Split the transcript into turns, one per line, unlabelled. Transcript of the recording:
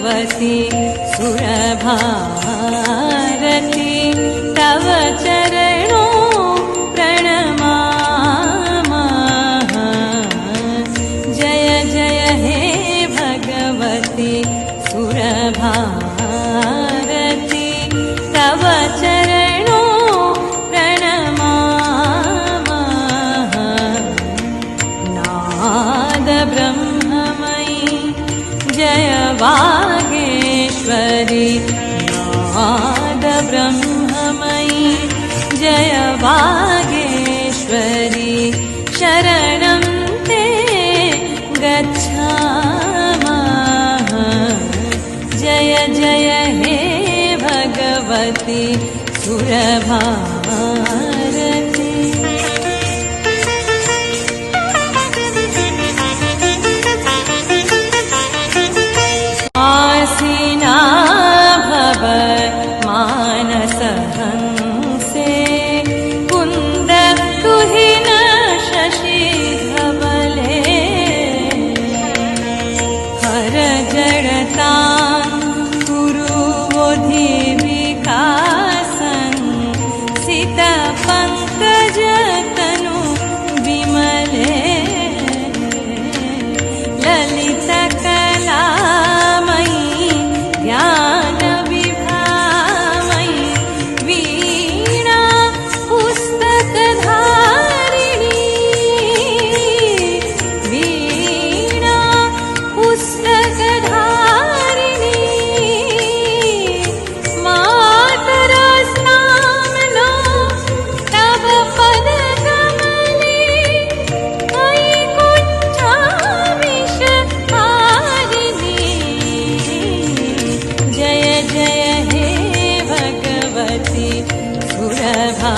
भगवति सुरभारती तव चरणों प्रणमामः। जय जय हे भगवति सुरभारती तव चरणों प्रणमामः। नाद ब्रह्ममयी जय वागेश्वरी नाद ब्रह्ममयी जय वागेश्वरी शरणं ते गच्छामः। जय जय हे भगवति सुरभारती। आसीना भव मानसहंसे कुन्द तुहिन शशि धवले हर जड़तां कुरुवोधि विकासन् सित पंकज तनु विमले ललित कलामयी ज्ञान विभामयी वीणा पुस्तकधारिणी वीणा पुस्तकधारिणी मातरस्नाम्नो तव पदकमले वैकुण्ठविषहारिणी। जय जय हे भगवति सुरभा